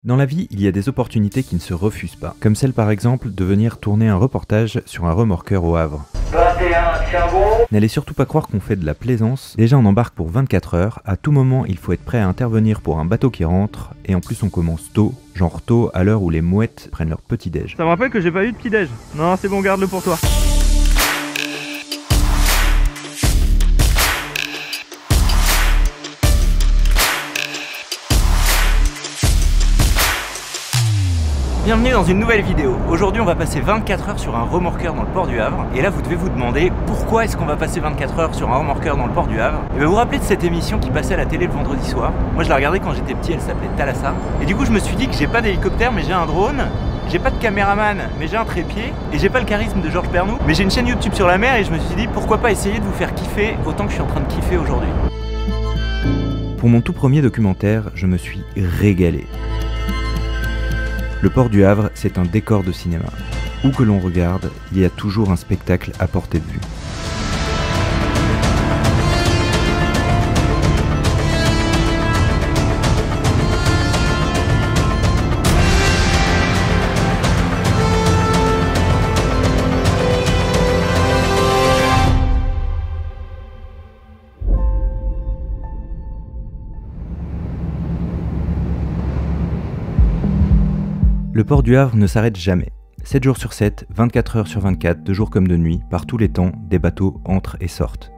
Dans la vie, il y a des opportunités qui ne se refusent pas, comme celle par exemple de venir tourner un reportage sur un remorqueur au Havre. 21, Charbon. N'allez surtout pas croire qu'on fait de la plaisance, déjà on embarque pour 24 heures, à tout moment il faut être prêt à intervenir pour un bateau qui rentre, et en plus on commence tôt, genre tôt à l'heure où les mouettes prennent leur petit déj. Ça me rappelle que j'ai pas eu de petit déj. Non, c'est bon, garde-le pour toi. Bienvenue dans une nouvelle vidéo. Aujourd'hui on va passer 24 heures sur un remorqueur dans le port du Havre. Et là vous devez vous demander pourquoi est-ce qu'on va passer 24 heures sur un remorqueur dans le port du Havre. Et vous vous rappelez de cette émission qui passait à la télé le vendredi soir? Moi je la regardais quand j'étais petit, elle s'appelait Thalassa. Et du coup je me suis dit que j'ai pas d'hélicoptère mais j'ai un drone. J'ai pas de caméraman mais j'ai un trépied. Et j'ai pas le charisme de Georges Pernou. Mais j'ai une chaîne YouTube sur la mer et je me suis dit pourquoi pas essayer de vous faire kiffer autant que je suis en train de kiffer aujourd'hui. Pour mon tout premier documentaire, je me suis régalé. Le port du Havre, c'est un décor de cinéma. Où que l'on regarde, il y a toujours un spectacle à portée de vue. Le port du Havre ne s'arrête jamais. 7 jours sur 7, 24 heures sur 24, de jour comme de nuit, par tous les temps, des bateaux entrent et sortent.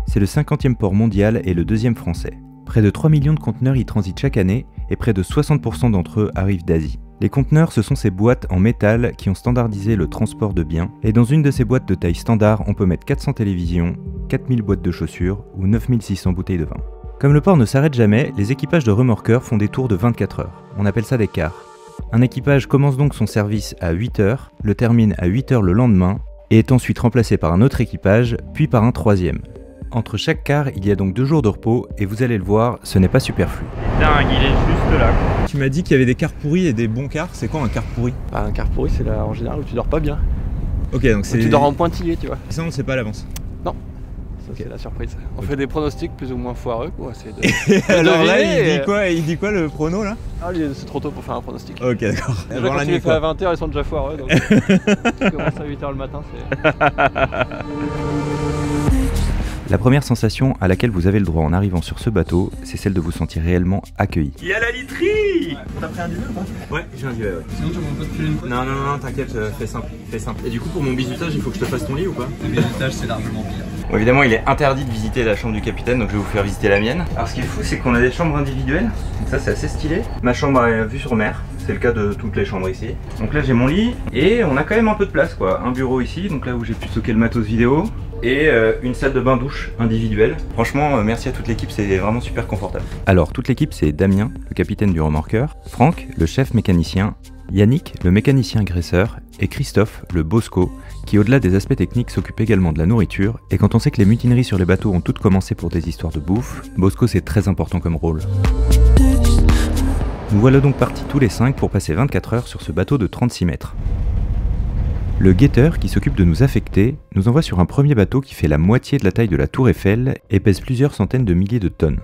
C'est le 50e port mondial et le 2e français. Près de 3 millions de conteneurs y transitent chaque année et près de 60% d'entre eux arrivent d'Asie. Les conteneurs, ce sont ces boîtes en métal qui ont standardisé le transport de biens. Et dans une de ces boîtes de taille standard, on peut mettre 400 télévisions, 4000 boîtes de chaussures ou 9600 bouteilles de vin. Comme le port ne s'arrête jamais, les équipages de remorqueurs font des tours de 24 heures. On appelle ça des quarts. Un équipage commence donc son service à 8 heures, le termine à 8 heures le lendemain, et est ensuite remplacé par un autre équipage, puis par un troisième. Entre chaque quart, il y a donc 2 jours de repos, et vous allez le voir, ce n'est pas superflu. Dingue, il est juste là. Tu m'as dit qu'il y avait des quarts pourris et des bons quarts. C'est quoi un quart pourri? Bah, un quart pourri, c'est là en général où tu dors pas bien. Ok, donc c'est. Tu dors en pointillé, tu vois. Ça, on ne sait pas à l'avance. Non. Ça, c'est la surprise. On fait des pronostics plus ou moins foireux pour essayer de. Et alors là, deviner, il dit quoi le prono là? Ah, c'est trop tôt pour faire un pronostic. Ok, d'accord. Déjà, Avant quand la tu les nuit fais à quoi. 20h, ils sont déjà foireux. Donc tu commences à 8h le matin, c'est. La première sensation à laquelle vous avez le droit en arrivant sur ce bateau, c'est celle de vous sentir réellement accueilli. Il y a la literie. T'as pris un duvet ou pas? Ouais, j'ai un duvet, ouais. Sinon, tu m'en pas te filer une fois? Non, t'inquiète, fais simple, fais simple. Et du coup, pour mon bisutage, il faut que je te fasse ton lit ou pas? Le bisutage, c'est largement pire. Bon, évidemment, il est interdit de visiter la chambre du capitaine, donc je vais vous faire visiter la mienne. Alors, ce qui est fou, c'est qu'on a des chambres individuelles, donc ça, c'est assez stylé. Ma chambre a vue sur mer, c'est le cas de toutes les chambres ici. Donc là, j'ai mon lit, et on a quand même un peu de place, quoi. Un bureau ici, donc là où j'ai pu stocker le matos vidéo, et une salle de bain-douche individuelle. Franchement, merci à toute l'équipe, c'est vraiment super confortable. Alors, toute l'équipe, c'est Damien, le capitaine du remorqueur, Franck, le chef mécanicien, Yannick, le mécanicien graisseur, et Christophe, le bosco, qui au-delà des aspects techniques s'occupe également de la nourriture, et quand on sait que les mutineries sur les bateaux ont toutes commencé pour des histoires de bouffe, bosco c'est très important comme rôle. Nous voilà donc partis tous les 5 pour passer 24 heures sur ce bateau de 36 mètres. Le guetteur, qui s'occupe de nous affecter, nous envoie sur un premier bateau qui fait la moitié de la taille de la Tour Eiffel et pèse plusieurs centaines de milliers de tonnes.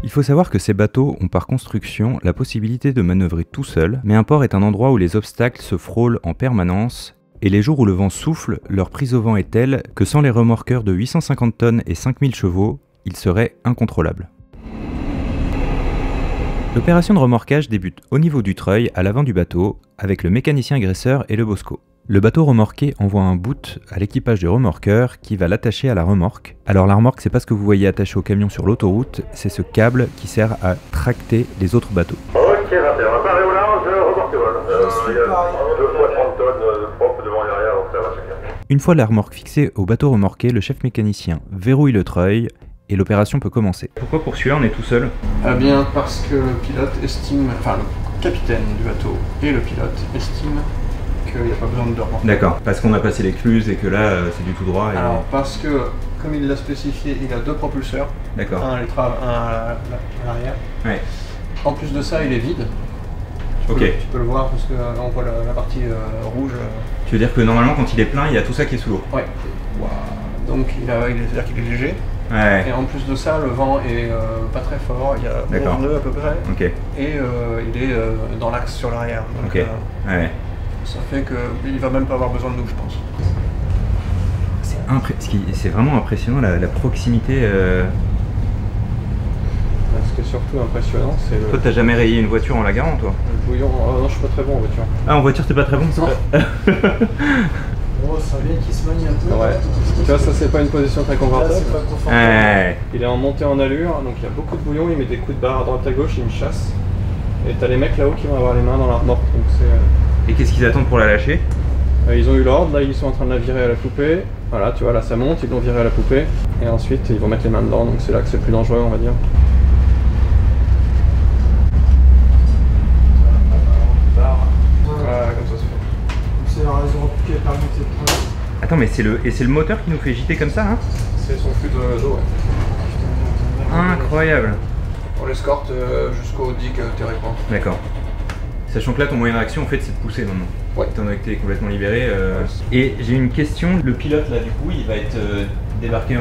Il faut savoir que ces bateaux ont par construction la possibilité de manœuvrer tout seuls, mais un port est un endroit où les obstacles se frôlent en permanence, et les jours où le vent souffle, leur prise au vent est telle que sans les remorqueurs de 850 tonnes et 5000 chevaux, ils seraient incontrôlables. L'opération de remorquage débute au niveau du treuil à l'avant du bateau, avec le mécanicien graisseur et le bosco. Le bateau remorqué envoie un boot à l'équipage du remorqueur qui va l'attacher à la remorque. Alors la remorque, c'est pas ce que vous voyez attaché au camion sur l'autoroute, c'est ce câble qui sert à tracter les autres bateaux. Ok, 21, appareil au large, remorque vol. Il y a 2 fois 30 tonnes propres devant et arrière, donc ça va chacun. Une fois la remorque fixée au bateau remorqué, le chef mécanicien verrouille le treuil et l'opération peut commencer. Pourquoi pour celui-là on est tout seul? Eh bien, parce que le pilote estime, enfin le capitaine du bateau et le pilote estiment qu'il n'y a pas besoin de remorque. D'accord, parce qu'on a passé l'écluse et que là c'est du tout droit. Et... Alors, parce que, comme il l'a spécifié, il a 2 propulseurs. D'accord. Un à l'arrière. Ouais. En plus de ça, il est vide. Ok. Tu peux le voir parce que on voit la partie rouge. Tu veux dire que normalement quand il est plein, il y a tout ça qui est sous l'eau? Ouais. Wow. Donc c'est-à-dire qu'il est léger. Ouais. Et en plus de ça, le vent est pas très fort, il y a 11 nœuds à peu près. Ok. Et il est dans l'axe sur l'arrière. Donc Ok. Ouais. ça fait qu'il va même pas avoir besoin de nous, je pense. C'est vraiment impressionnant la proximité. Ce qui est surtout impressionnant, c'est le... Toi, t'as jamais rayé une voiture en la garant, toi? Le bouillon. Non, je suis pas très bon en voiture. Ah, en voiture, t'es pas très bon? Non. Oh, ça vient qui se manie un peu. Ouais. Tu vois, ça c'est pas une position très confortable. C'est pas confortable. Ouais. Il est en montée en allure, donc il y a beaucoup de bouillon, il met des coups de barre à droite à gauche, il me chasse. Et t'as les mecs là-haut qui vont avoir les mains dans la remorque. Donc c'est... Et qu'est-ce qu'ils attendent pour la lâcher? Ils ont eu l'ordre, là ils sont en train de la virer à la poupée. Voilà, tu vois, là ça monte, ils l'ont viré à la poupée. Et ensuite ils vont mettre les mains dedans, donc c'est là que c'est plus dangereux, on va dire. Voilà, comme ça se fait. C'est la raison qui a permis de cette trace. Attends, mais c'est le moteur qui nous fait gîter comme ça, hein? C'est son flux d'eau, ouais. Incroyable. On l'escorte jusqu'au digue théoriquement. D'accord. Sachant que là, ton moyen de réaction, en fait, c'est de pousser maintenant. Ouais. Étant donné que t'es complètement libéré. Et j'ai une question. Le pilote, là, du coup, il va être débarqué en...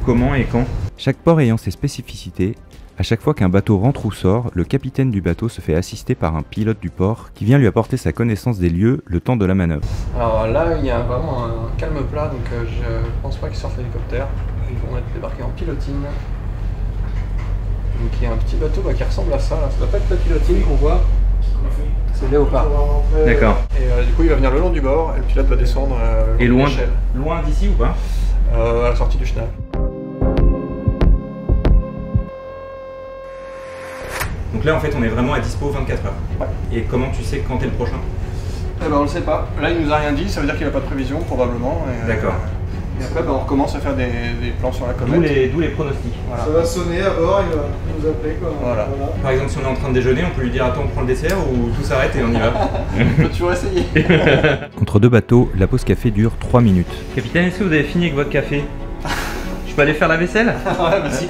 Comment et quand? Chaque port ayant ses spécificités, à chaque fois qu'un bateau rentre ou sort, le capitaine du bateau se fait assister par un pilote du port qui vient lui apporter sa connaissance des lieux le temps de la manœuvre. Alors là, il y a vraiment un calme plat, donc je pense pas qu'ils sortent l'hélicoptère. Ils vont être débarqués en pilotine. Donc il y a un petit bateau qui ressemble à ça, là. Ça doit pas être la pilotine qu'on voit, c'est Léopard. D'accord. Et du coup il va venir le long du bord et le pilote va descendre Et long de loin, l'échelle. loin d'ici ou pas? À la sortie du chenal. Donc là, en fait, on est vraiment à dispo 24 heures. Ouais. Et comment tu sais quand est le prochain? Eh ben on le sait pas. Là il nous a rien dit, ça veut dire qu'il a pas de prévision probablement. D'accord. Et après on recommence à faire des plans sur la comète. D'où les pronostics. Voilà. Ça va sonner à bord, il va nous appeler quoi. Voilà. Par exemple, si on est en train de déjeuner, on peut lui dire attends, on prend le dessert ou tout s'arrête et on y va. On peut toujours essayer. Entre deux bateaux, la pause café dure 3 minutes. Capitaine, est-ce que vous avez fini avec votre café? Je peux aller faire la vaisselle? Ouais, merci.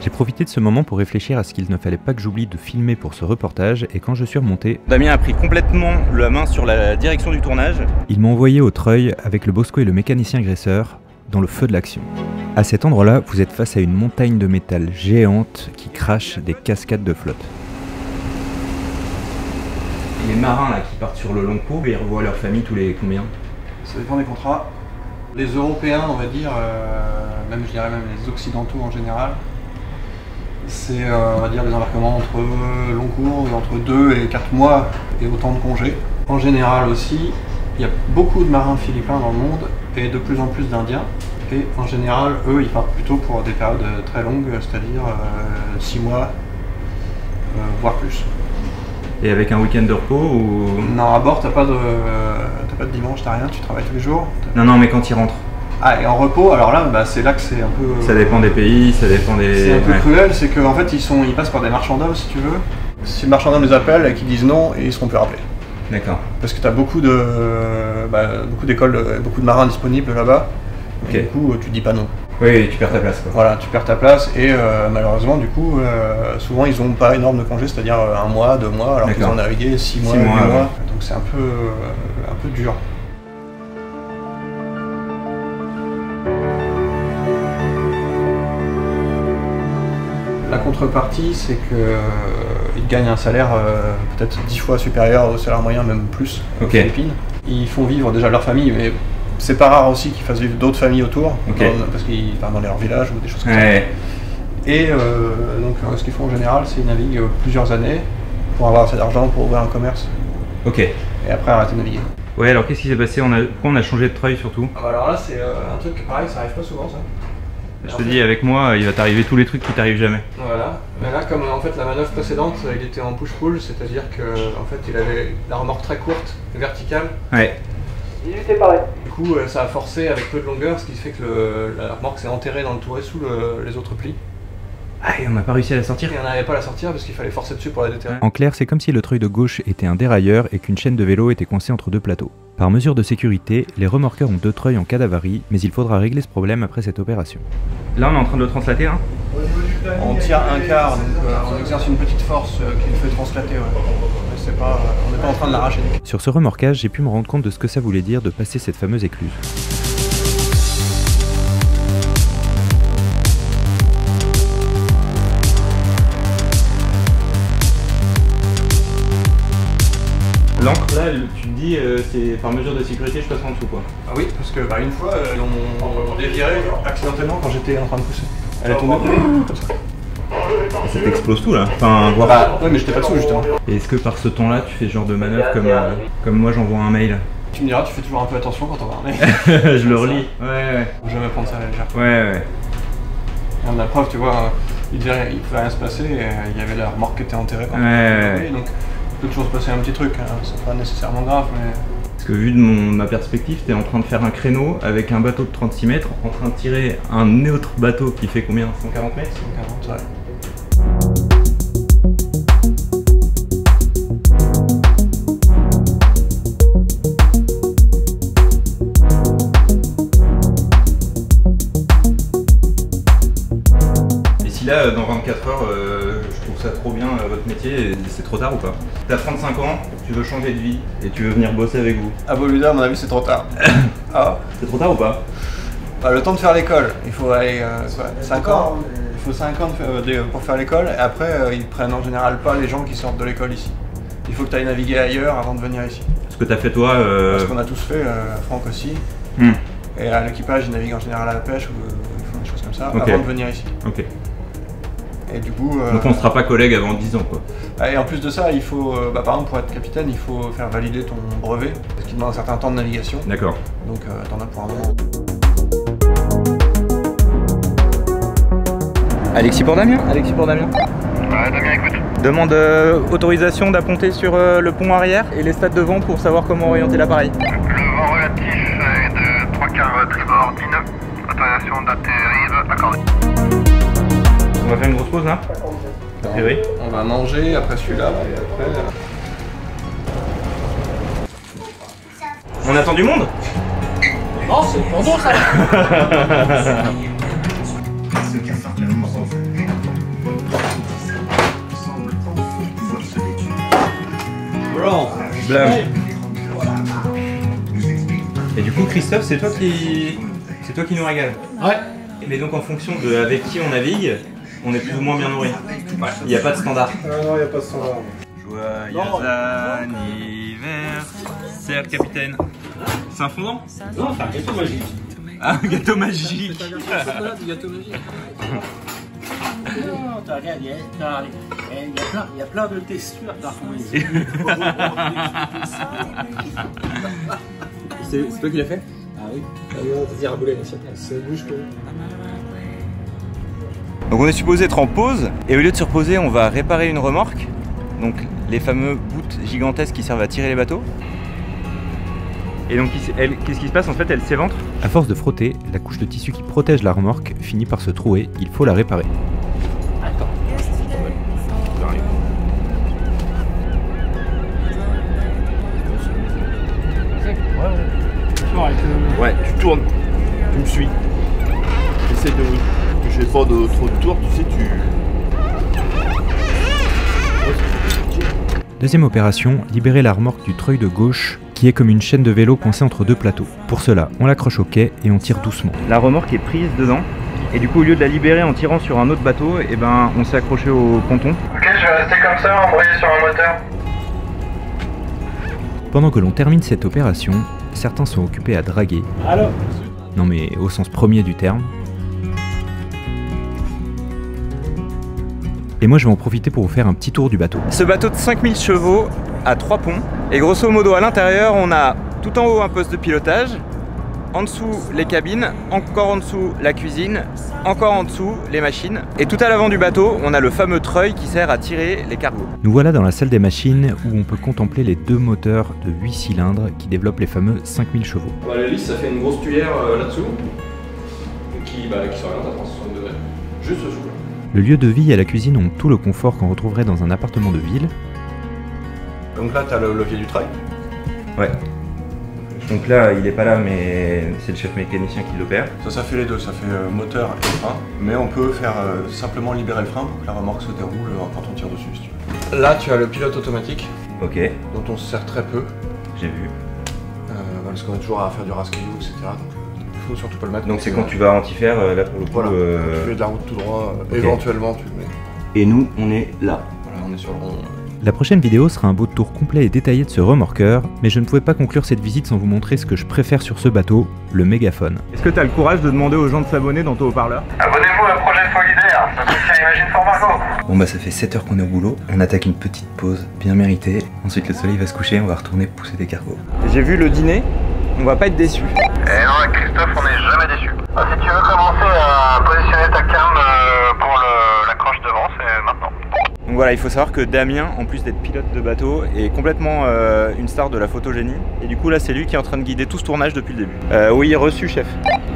J'ai profité de ce moment pour réfléchir à ce qu'il ne fallait pas que j'oublie de filmer pour ce reportage et quand je suis remonté, Damien a pris complètement la main sur la direction du tournage. Il m'a envoyé au treuil avec le Bosco et le mécanicien agresseur dans le feu de l'action. À cet endroit-là, vous êtes face à une montagne de métal géante qui crache des cascades de flotte. Les marins là qui partent sur le long cours, ils revoient leur famille tous les combien? Ça dépend des contrats. Les Européens, on va dire, même je dirais même les Occidentaux en général, c'est on va dire des embarquements entre long cours, entre 2 et 4 mois et autant de congés. En général aussi, il y a beaucoup de marins philippins dans le monde et de plus en plus d'Indiens. Et en général, eux, ils partent plutôt pour des périodes très longues, c'est-à-dire 6 mois, voire plus. Et avec un week-end de repos ou... Non, à bord, t'as pas de dimanche, t'as rien, tu travailles tous les jours. Non, mais quand ils rentrent. Ah, et en repos, alors là, bah, c'est là que c'est un peu... Ça dépend des pays, ça dépend des... C'est un peu cruel, c'est qu'en fait, ils passent par des marchands d'hommes, si tu veux. Si le marchand d'hommes les appelle et qu'ils disent non, ils seront plus rappelés. D'accord. Parce que t'as beaucoup d'écoles, beaucoup de marins disponibles là-bas. Ok. Et du coup, tu dis pas non. Oui, tu perds ta place quoi. Voilà, tu perds ta place et malheureusement, du coup, souvent ils ont pas énorme de congés, c'est-à-dire 1 mois, 2 mois, alors qu'ils ont navigué 6 mois, 8 mois. Ouais. Donc c'est un peu dur. La contrepartie, c'est qu'ils gagnent un salaire peut-être 10 fois supérieur au salaire moyen, même plus, aux Philippines. Ils font vivre déjà leur famille, mais c'est pas rare aussi qu'ils fassent vivre d'autres familles autour, parce qu'ils partent dans leur village ou des choses comme ça. Et donc ce qu'ils font en général, c'est qu'ils naviguent plusieurs années pour avoir assez d'argent pour ouvrir un commerce. Ok. Et après arrêter de naviguer. Ouais, alors qu'est-ce qui s'est passé? Pourquoi on a changé de treuil surtout? Ah bah alors là, c'est un truc pareil, ça arrive pas souvent ça. Je te dis, avec moi, il va t'arriver tous les trucs qui t'arrivent jamais. Voilà. Mais là, comme en fait la manœuvre précédente, il était en push-pull, c'est-à-dire que en fait, il avait la remorque très courte, verticale. Ouais. Il était pareil. Du coup, ça a forcé avec peu de longueur, ce qui fait que la remorque s'est enterrée dans le touret sous les autres plis. Ah, et on n'a pas réussi à la sortir? Et on n'arrivait pas à la sortir parce qu'il fallait forcer dessus pour la déterrer. En clair, c'est comme si le treuil de gauche était un dérailleur et qu'une chaîne de vélo était coincée entre deux plateaux. Par mesure de sécurité, les remorqueurs ont 2 treuils en cas d'avarie, mais il faudra régler ce problème après cette opération. Là, on est en train de le translater, hein? On tire un quart, donc on exerce une petite force qui le fait translater. Ouais. On n'est pas en train de l'arracher. Sur ce remorquage, j'ai pu me rendre compte de ce que ça voulait dire de passer cette fameuse écluse. L'encre là, tu te dis c'est par mesure de sécurité je passe en dessous quoi. Ah oui, parce que une fois on dévirait accidentellement quand j'étais en train de pousser. Elle est tombée comme ça. Ça t'explose tout là. Enfin, voir. Bah ouais mais j'étais pas dessous justement. Et est-ce que par ce temps là tu fais ce genre de manœuvre comme moi j'envoie un mail? Tu me diras, tu fais toujours un peu attention quand on va en mail. Je le relis. Ouais. Faut jamais prendre ça à la légère. Ouais. Et la preuve, tu vois, il pouvait rien se passer, et il y avait la remorque qui était enterrée quand ouais. Donc il peut toujours se passer un petit truc, hein. C'est pas nécessairement grave, mais... Parce que vu de ma perspective, t'es en train de faire un créneau avec un bateau de 36 mètres, en train de tirer un autre bateau qui fait combien? 140 mètres? 140, ouais. Là, dans 24 heures, je trouve ça trop bien votre métier, et c'est trop tard ou pas? T'as 35 ans, tu veux changer de vie et tu veux venir bosser avec vous. À Boluda, à mon avis, c'est trop tard. Ah. C'est trop tard ou pas? Bah, le temps de faire l'école, il faut aller 5 ans. Il faut 5 ans pour faire l'école, et après, ils prennent en général pas les gens qui sortent de l'école ici. Il faut que tu ailles naviguer ailleurs avant de venir ici. Ce que t'as fait toi... Parce qu'on a tous fait, Franck aussi. Et à l'équipage, ils naviguent en général à la pêche, ou ils font des choses comme ça, avant de venir ici. Ok. Et du coup, donc on ne sera pas collègues avant 10 ans quoi. Et en plus de ça, il faut, par exemple pour être capitaine, il faut faire valider ton brevet, parce qu'il demande un certain temps de navigation. D'accord. Donc t'en as pour un moment. Alexis pour Damien. Alexis pour Damien. Ouais, Damien, écoute. Demande autorisation d'apponter sur le pont arrière et les stades de vent pour savoir comment orienter l'appareil. Le vent relatif est de 3/4 tribord 19. Autorisation d'atterrir accordée. On va faire une grosse pause là. A priori. On va manger après celui-là et après... On attend du monde? Non, c'est pour nous ça. Blam. Et du coup Christophe, c'est toi qui nous régale. Ouais. Mais donc en fonction de avec qui on navigue, on est plus ou moins bien nourri. Il n'y a pas de standard. non, il n'y a pas de standard. Joyeux anniversaire capitaine. C'est un fondant? Non, c'est un gâteau magique. Ah, un gâteau magique. Du gâteau magique. Non, t'as rien, il y a plein de textures. C'est toi qui l'as fait? Ah oui. C'est bouge que. Donc on est supposé être en pause et au lieu de se reposer, on va réparer une remorque. Donc les fameux bouts gigantesques qui servent à tirer les bateaux. Et donc qu'est-ce qui se passe en fait? Elle s'éventre. À force de frotter, la couche de tissu qui protège la remorque finit par se trouer. Il faut la réparer. Attends. Ouais, tu tournes, tu me suis. J'essaie de... Je fais pas trop de tours, tu sais, Deuxième opération, libérer la remorque du treuil de gauche qui est comme une chaîne de vélo coincée entre deux plateaux. Pour cela, on l'accroche au quai et on tire doucement. La remorque est prise dedans et du coup au lieu de la libérer en tirant sur un autre bateau, et ben on s'est accroché au ponton. Ok, je vais rester comme ça, embrayé sur un moteur. Pendant que l'on termine cette opération, certains sont occupés à draguer. Alors. Non mais au sens premier du terme. Et moi je vais en profiter pour vous faire un petit tour du bateau. Ce bateau de 5000 chevaux a 3 ponts et grosso modo à l'intérieur on a tout en haut un poste de pilotage, en dessous les cabines, encore en dessous la cuisine, encore en dessous les machines et tout à l'avant du bateau on a le fameux treuil qui sert à tirer les cargos. Nous voilà dans la salle des machines où on peut contempler les deux moteurs de 8 cylindres qui développent les fameux 5000 chevaux. Bah, l'hélice ça fait une grosse tuyère là-dessous qui s'oriente à 360 degrés, juste ce jour. Le lieu de vie et la cuisine ont tout le confort qu'on retrouverait dans un appartement de ville. Donc là t'as le levier du treuil. Ouais. Donc là il est pas là mais c'est le chef mécanicien qui l'opère. Ça fait les deux, ça fait moteur et frein. Mais on peut faire simplement libérer le frein pour que la remorque se déroule quand on tire dessus si tu veux. Là tu as le pilote automatique. Ok. Dont on se sert très peu. J'ai vu. Parce qu'on est toujours à faire du rascaillou, etc. Donc il faut surtout pas le mettre. Donc c'est quand tu vas à anti-fer, là pour le coup. Voilà, tu fais de la route tout droit, éventuellement tu le mets. Et nous on est là. Voilà, on est sur le rond La prochaine vidéo sera un beau tour complet et détaillé de ce remorqueur, mais je ne pouvais pas conclure cette visite sans vous montrer ce que je préfère sur ce bateau, le mégaphone. Est-ce que t'as le courage de demander aux gens de s'abonner dans ton haut-parleur? Abonnez-vous à Projet Solidaire, ça soutient Imagine for Margot. Bon bah ça fait 7 heures qu'on est au boulot, on attaque une petite pause bien méritée, ensuite le soleil va se coucher, on va retourner pousser des cargos. J'ai vu le dîner, on va pas être déçus. Et non, avec Christophe, on n'est jamais déçus. Si tu veux commencer à positionner ta cam pour l'accroche devant, c'est maintenant. Donc voilà, il faut savoir que Damien, en plus d'être pilote de bateau, est complètement une star de la photogénie. Et du coup là c'est lui qui est en train de guider tout ce tournage depuis le début. Oui, reçu chef.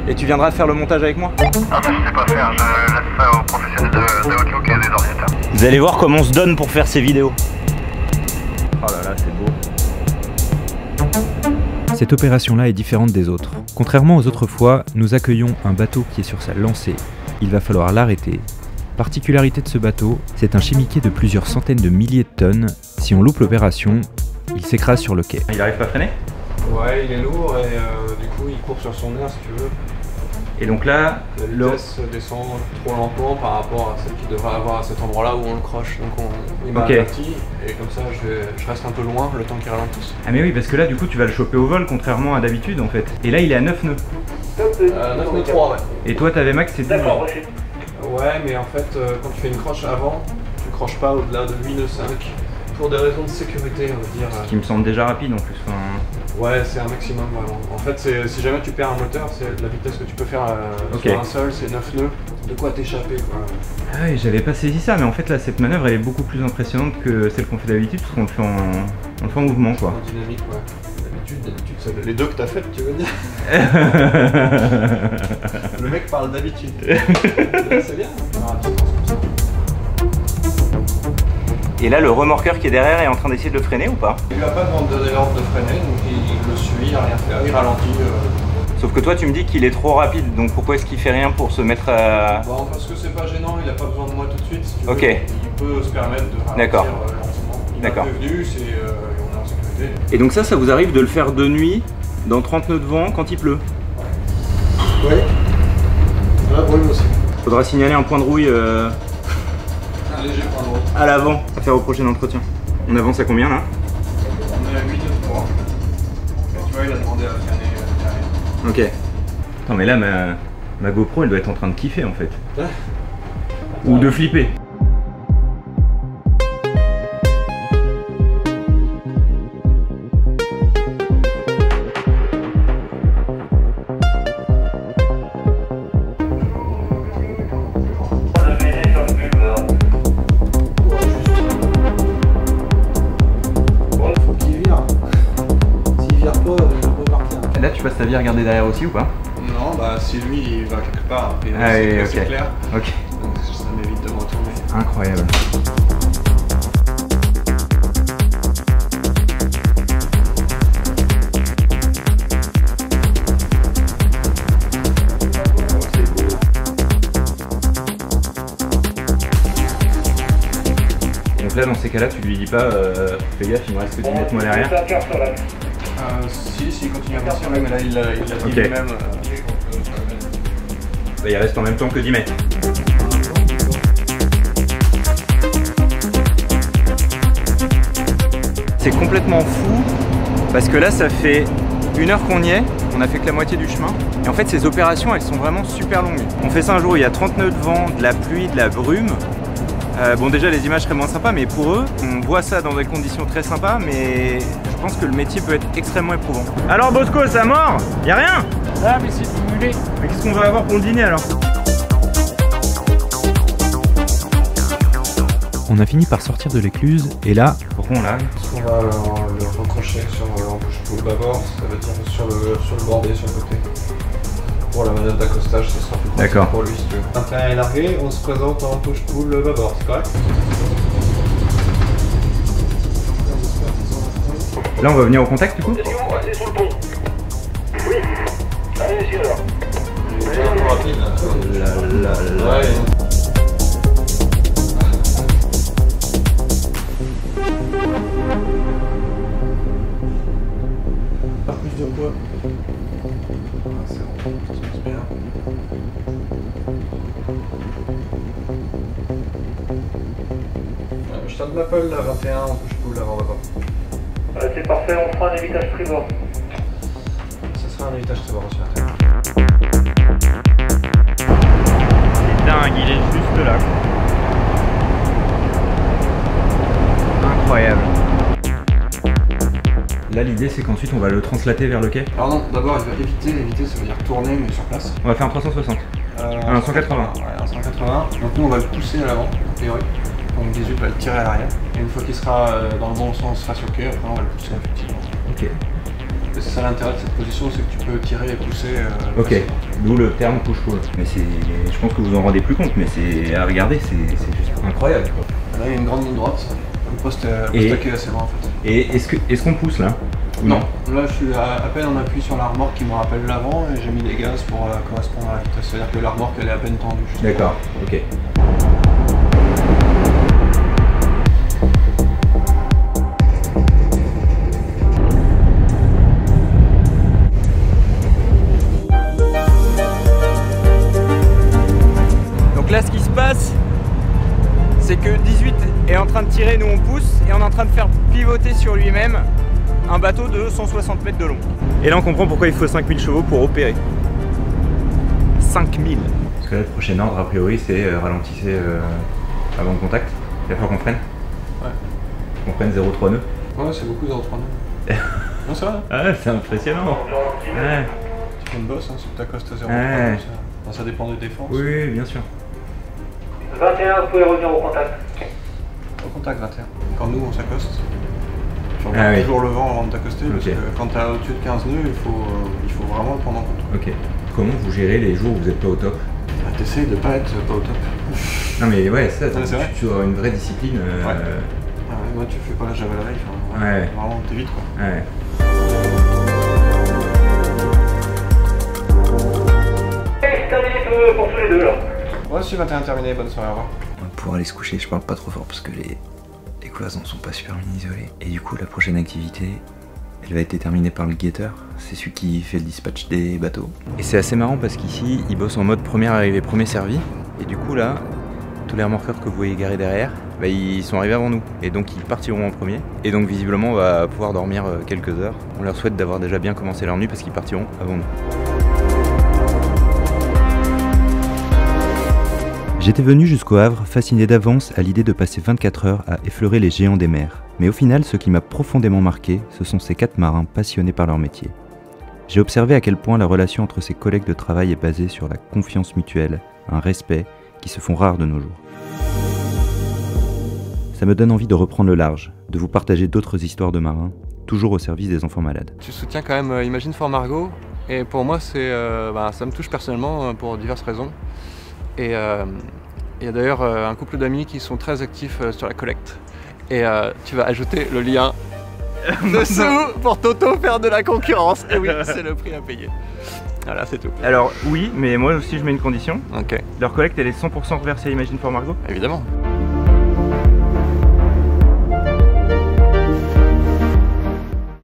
Et tu viendras faire le montage avec moi? Ah bah je sais pas faire, je laisse ça aux professionnels de Outlook et des ordinateurs. Vous allez voir comment on se donne pour faire ces vidéos. Oh là là, c'est beau. Cette opération-là est différente des autres. Contrairement aux autres fois, nous accueillons un bateau qui est sur sa lancée. Il va falloir l'arrêter. Particularité de ce bateau, c'est un chimiquier de plusieurs centaines de milliers de tonnes. Si on loupe l'opération, il s'écrase sur le quai. Il arrive pas à freiner? Ouais, il est lourd et du coup il court sur son air si tu veux. Et donc là, La vitesse descend trop lentement par rapport à celle qu'il devrait avoir à cet endroit-là où on le croche. Donc il m'a averti et comme ça je reste un peu loin le temps qu'il ralentisse. Ah mais oui, parce que là du coup tu vas le choper au vol contrairement à d'habitude en fait. Et là il est à 9 nœuds. 9 nœuds 3, ouais. Et toi t'avais max c'est 12. Ouais, mais en fait quand tu fais une croche avant, tu croches pas au-delà de 8 nœuds 5. Pour des raisons de sécurité, on va dire. Ce qui me semble déjà rapide en plus. Ouais, c'est un maximum vraiment. En fait, si jamais tu perds un moteur, c'est la vitesse que tu peux faire sur un seul, c'est 9 nœuds. De quoi t'échapper quoi. Ah oui, j'avais pas saisi ça, mais en fait là cette manœuvre elle est beaucoup plus impressionnante que celle qu'on fait d'habitude parce qu'on le fait en mouvement quoi. En dynamique, ouais. D'habitude, c'est les deux que t'as faites, tu veux dire. Le mec parle d'habitude. C'est bien. Et là le remorqueur qui est derrière est en train d'essayer de le freiner ou pas? Il lui a pas demandé l'ordre de freiner, donc il le suit, il n'a rien fait, il ralentit. Sauf que toi tu me dis qu'il est trop rapide, donc pourquoi est-ce qu'il fait rien pour se mettre à... Bon, parce que c'est pas gênant, il a pas besoin de moi tout de suite. Si tu ok. veux. Il peut se permettre de ralentir lentement. Il m'a prévenu, on est en sécurité. Et donc ça vous arrive de le faire de nuit, dans 30 nœuds de vent, quand il pleut? Oui. Ça brûle aussi. Faudra signaler un point de rouille un léger point de rouille. À l'avant, à faire au prochain entretien. On avance à combien là? On est à 8 nœuds 3. Tu vois, il a demandé à freiner Ok. Attends, mais là, ma GoPro, elle doit être en train de kiffer en fait. Ou de flipper. Là, tu passes ta vie à regarder derrière aussi ou pas? Non, bah si lui il va quelque part, après c'est clair. Ok. Donc ça m'évite de me retourner. Incroyable. Donc là, dans ces cas-là, tu lui dis pas fais gaffe, il me reste que 10 mètres moi derrière. Si, il continue à avancer, mais là il a dit lui-même. Bah, il reste en même temps que 10 mètres. C'est complètement fou parce que là, ça fait 1 heure qu'on y est, on a fait que la moitié du chemin. Et en fait, ces opérations, elles sont vraiment super longues. On fait ça un jour où il y a 30 nœuds de vent, de la pluie, de la brume. Bon déjà les images seraient moins sympas, mais pour eux, on voit ça dans des conditions très sympas, mais je pense que le métier peut être extrêmement éprouvant. Alors Bosco, ça mord? Y'a rien? Ah mais c'est simulé. Mais qu'est-ce qu'on va avoir pour le dîner alors? On a fini par sortir de l'écluse, et là... Pourquoi on l'arrive? Parce qu'on va le recrocher sur l'embouche-poule bâbord, ça veut dire sur le bordé, sur le côté. Pour la manœuvre d'accostage, ça sera plus pratique pour lui si tu veux. L'intérieur est largué, on se présente en push-pull bâbord, c'est correct? Là on va venir au contact du coup? C'est sur le pont. Oui. Allez, c'est alors. C'est un peu rapide. Ouais. Plus de poids. C'est bon, ça se passe bien. Je tiens de l'appel là, 21, on touche tout là, on va pas. C'est parfait, on fera un évitage tribord. Ça sera un évitage tribord aussi à terre. C'est dingue, il est juste là. Incroyable. Là, l'idée, c'est qu'ensuite, on va le translater vers le quai. Alors non, d'abord il va éviter, ça veut dire tourner mais sur place. On va faire un 360. Un 180. Ouais, un 180. Donc nous on va le pousser à l'avant, a priori. Donc 18 va le tirer à l'arrière. Et une fois qu'il sera dans le bon sens, sera sur le quai, après on va le pousser effectivement. Ok. Et c'est ça l'intérêt de cette position, c'est que tu peux tirer et pousser. Ok. D'où le terme push-pull. Mais c'est, je pense que vous en rendez plus compte, mais c'est à regarder, c'est juste incroyable. Quoi. Là il y a une grande ligne droite. Le poste à quai assez loin en fait. Et est-ce qu'on pousse là? Non, là je suis à peine en appui sur la remorque qui me rappelle l'avant et j'ai mis des gaz pour correspondre à la vitesse. C'est-à-dire que la remorque elle est à peine tendue. D'accord, ok. Donc là ce qui se passe, c'est que 18 est en train de tirer, nous on pousse et on est en train de faire pivoter sur lui-même un bateau de 160 mètres de long. Et là on comprend pourquoi il faut 5000 chevaux pour opérer. 5000. Parce que là, le prochain ordre, a priori, c'est ralentissez avant le contact. Il va falloir qu'on freine. Ouais. Qu'on freine 0,3 nœuds. Ouais, c'est beaucoup 0,3 nœuds. Non, c'est vrai. Ah, c'est impressionnant. Ouais. Tu fais une bosse, hein, si tu accostes à 0,3 Ouais. nœuds, ça dépend des défenses. Oui, bien sûr. 21, vous pouvez revenir au contact. Au contact 21. Quand nous on s'accoste, tu regardes toujours le vent avant de t'accoster, parce que quand tu as au-dessus de 15 nœuds, il faut vraiment le prendre en compte. Ok. Comment vous gérez les jours où vous n'êtes pas au top? Bah, t'essayes de pas être pas au top. Non mais ouais, ça, c'est vrai. tu as une vraie discipline. Ouais. Moi tu fais pas la Java la veille, vraiment t'évites quoi. Ouais. C'est terminé pour tous les deux là. Ouais, si 21 terminé, bonne soirée, au revoir. On va pouvoir aller se coucher, je parle pas trop fort parce que les cloisons sont pas super bien isolées. Et du coup, la prochaine activité, elle va être déterminée par le guetteur. C'est celui qui fait le dispatch des bateaux. Et c'est assez marrant parce qu'ici, il bosse en mode première arrivée, premier servi. Et du coup, là, tous les remorqueurs que vous voyez garés derrière, bah, ils sont arrivés avant nous. Et donc, ils partiront en premier. Et donc, visiblement, on va pouvoir dormir quelques heures. On leur souhaite d'avoir déjà bien commencé leur nuit parce qu'ils partiront avant nous. J'étais venu jusqu'au Havre, fasciné d'avance à l'idée de passer 24 heures à effleurer les géants des mers. Mais au final, ce qui m'a profondément marqué, ce sont ces 4 marins passionnés par leur métier. J'ai observé à quel point la relation entre ces collègues de travail est basée sur la confiance mutuelle, un respect qui se font rares de nos jours. Ça me donne envie de reprendre le large, de vous partager d'autres histoires de marins, toujours au service des enfants malades. Tu soutiens quand même Imagine for Margot, et pour moi ça me touche personnellement pour diverses raisons. Et il y a d'ailleurs un couple d'amis qui sont très actifs sur la collecte. Et tu vas ajouter le lien dessous pour t'auto-faire de la concurrence. Et oui, c'est le prix à payer. Voilà, c'est tout. Alors oui, mais moi aussi je mets une condition. Ok. Leur collecte elle est 100% reversée à Imagine for Margot. Évidemment.